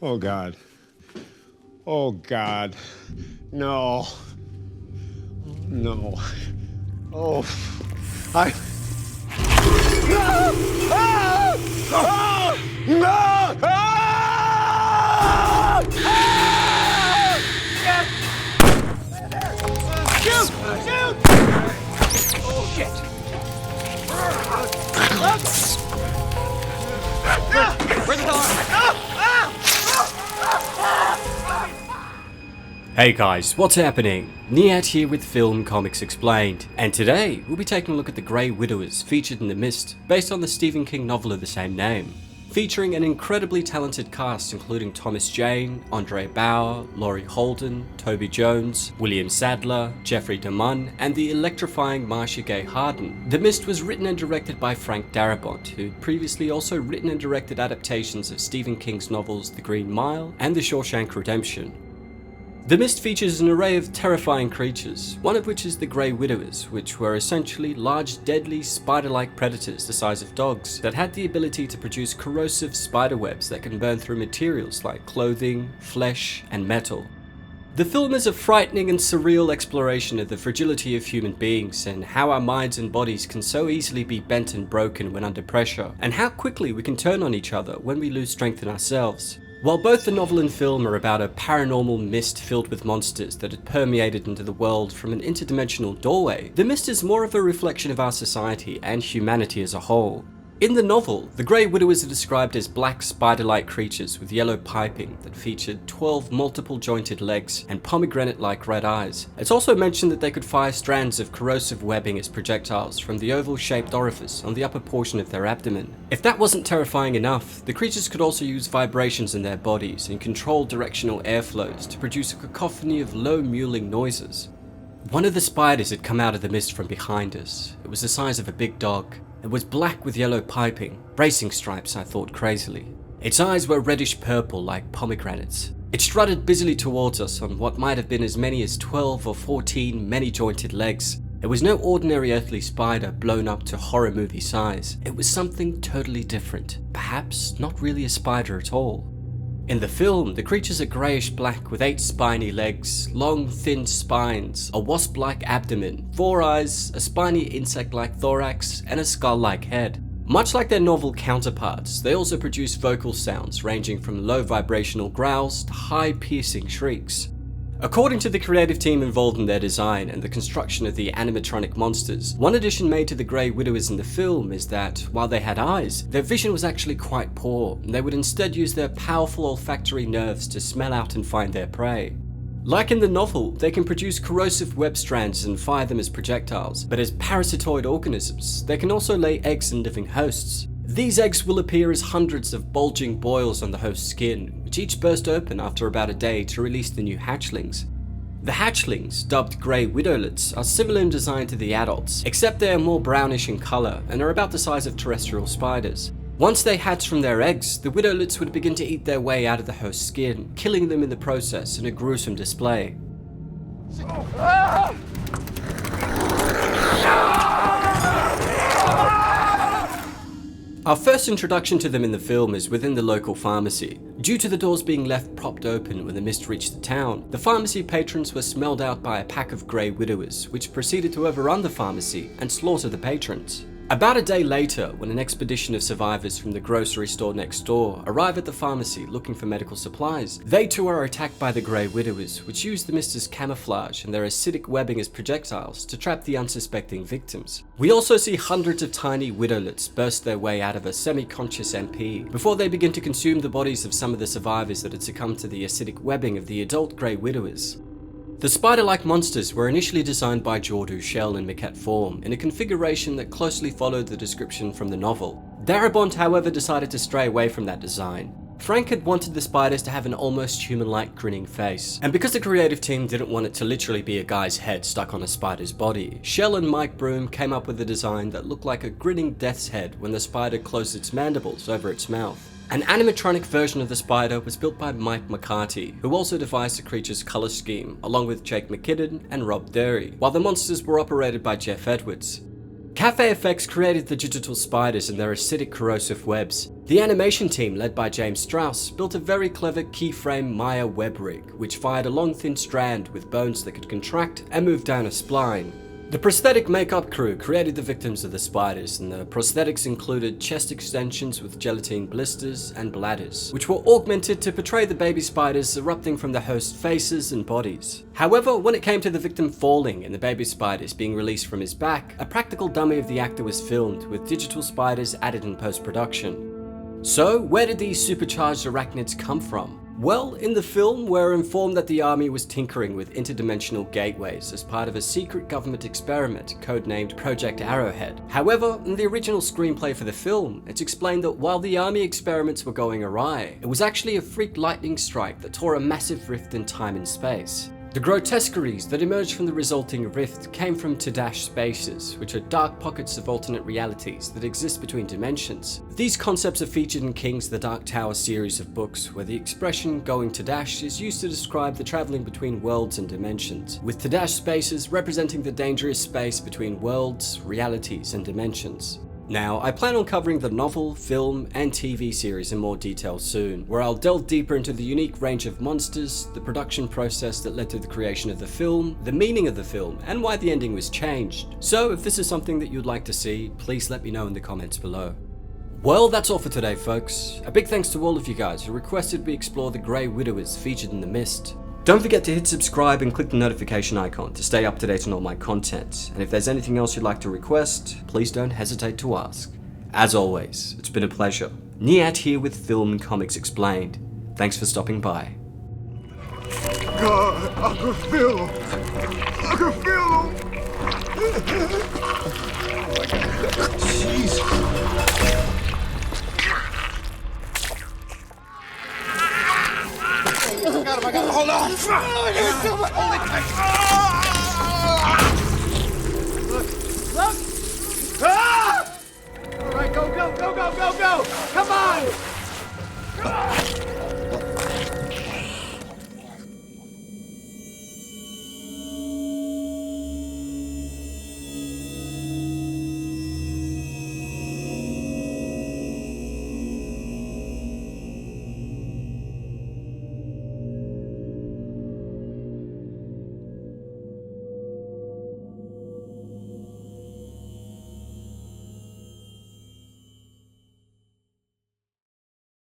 Oh God. Oh God. No. No. Oh. I. Hey guys, what's happening? Niyat here with Film Comics Explained, and today we'll be taking a look at the Grey Widowers featured in The Mist, based on the Stephen King novel of the same name. Featuring an incredibly talented cast including Thomas Jane, Andre Bauer, Laurie Holden, Toby Jones, William Sadler, Jeffrey DeMunn, and the electrifying Marcia Gay Harden. The Mist was written and directed by Frank Darabont, who'd previously also written and directed adaptations of Stephen King's novels The Green Mile and The Shawshank Redemption. The Mist features an array of terrifying creatures, one of which is the Grey Widowers, which were essentially large, deadly, spider-like predators the size of dogs that had the ability to produce corrosive spiderwebs that can burn through materials like clothing, flesh, and metal. The film is a frightening and surreal exploration of the fragility of human beings and how our minds and bodies can so easily be bent and broken when under pressure, and how quickly we can turn on each other when we lose strength in ourselves. While both the novel and film are about a paranormal mist filled with monsters that had permeated into the world from an interdimensional doorway, The Mist is more of a reflection of our society and humanity as a whole. In the novel, the Grey Widowers are described as black spider-like creatures with yellow piping that featured 12 multiple jointed legs and pomegranate-like red eyes. It's also mentioned that they could fire strands of corrosive webbing as projectiles from the oval-shaped orifice on the upper portion of their abdomen. If that wasn't terrifying enough, the creatures could also use vibrations in their bodies and control directional airflows to produce a cacophony of low mewling noises. One of the spiders had come out of the mist from behind us. It was the size of a big dog. It was black with yellow piping, racing stripes, I thought crazily. Its eyes were reddish purple like pomegranates. It strutted busily towards us on what might have been as many as 12 or 14 many-jointed legs. It was no ordinary earthly spider blown up to horror movie size. It was something totally different. Perhaps not really a spider at all. In the film, the creatures are greyish black with 8 spiny legs, long thin spines, a wasp-like abdomen, 4 eyes, a spiny insect-like thorax, and a skull-like head. Much like their novel counterparts, they also produce vocal sounds ranging from low vibrational growls to high piercing shrieks. According to the creative team involved in their design and the construction of the animatronic monsters, one addition made to the Grey Widowers in the film is that, while they had eyes, their vision was actually quite poor, and they would instead use their powerful olfactory nerves to smell out and find their prey. Like in the novel, they can produce corrosive web strands and fire them as projectiles, but as parasitoid organisms, they can also lay eggs in living hosts. These eggs will appear as hundreds of bulging boils on the host's skin, which each burst open after about a day to release the new hatchlings. The hatchlings, dubbed Grey Widowlets, are similar in design to the adults, except they are more brownish in colour and are about the size of terrestrial spiders. Once they hatch from their eggs, the widowlets would begin to eat their way out of the host's skin, killing them in the process in a gruesome display. Our first introduction to them in the film is within the local pharmacy. Due to the doors being left propped open when the mist reached the town, the pharmacy patrons were smelled out by a pack of Grey Widowers, which proceeded to overrun the pharmacy and slaughter the patrons. About a day later, when an expedition of survivors from the grocery store next door arrive at the pharmacy looking for medical supplies, they too are attacked by the Grey Widowers, which use the mist as camouflage and their acidic webbing as projectiles to trap the unsuspecting victims. We also see hundreds of tiny widowlets burst their way out of a semi-conscious MP before they begin to consume the bodies of some of the survivors that had succumbed to the acidic webbing of the adult Grey Widowers. The spider-like monsters were initially designed by Jordu, Shell and Maquette Form in a configuration that closely followed the description from the novel. Darabont, however, decided to stray away from that design. Frank had wanted the spiders to have an almost human-like grinning face, and because the creative team didn't want it to literally be a guy's head stuck on a spider's body, Shell and Mike Broom came up with a design that looked like a grinning death's head when the spider closed its mandibles over its mouth. An animatronic version of the spider was built by Mike McCarty, who also devised the creature's colour scheme, along with Jake McKinnon and Rob Derry, while the monsters were operated by Jeff Edwards. Cafe Effects created the digital spiders and their acidic corrosive webs. The animation team, led by James Strauss, built a very clever keyframe Maya web rig, which fired a long thin strand with bones that could contract and move down a spline. The prosthetic makeup crew created the victims of the spiders, and the prosthetics included chest extensions with gelatine blisters and bladders, which were augmented to portray the baby spiders erupting from the host's faces and bodies. However, when it came to the victim falling and the baby spiders being released from his back, a practical dummy of the actor was filmed, with digital spiders added in post-production. So, where did these supercharged arachnids come from? Well, in the film, we're informed that the army was tinkering with interdimensional gateways as part of a secret government experiment codenamed Project Arrowhead. However, in the original screenplay for the film, it's explained that while the army experiments were going awry, it was actually a freak lightning strike that tore a massive rift in time and space. The grotesqueries that emerged from the resulting rift came from Tadash spaces, which are dark pockets of alternate realities that exist between dimensions. These concepts are featured in King's The Dark Tower series of books, where the expression going Tadash is used to describe the traveling between worlds and dimensions, with Tadash spaces representing the dangerous space between worlds, realities, and dimensions. Now, I plan on covering the novel, film, and TV series in more detail soon, where I'll delve deeper into the unique range of monsters, the production process that led to the creation of the film, the meaning of the film, and why the ending was changed. So, if this is something that you'd like to see, please let me know in the comments below. Well, that's all for today, folks. A big thanks to all of you guys who requested we explore the Grey Widowers featured in The Mist. Don't forget to hit subscribe and click the notification icon to stay up to date on all my content, and if there's anything else you'd like to request, please don't hesitate to ask. As always, it's been a pleasure. Niyat here with Film and Comics Explained. Thanks for stopping by. God, I can feel him. I can feel him.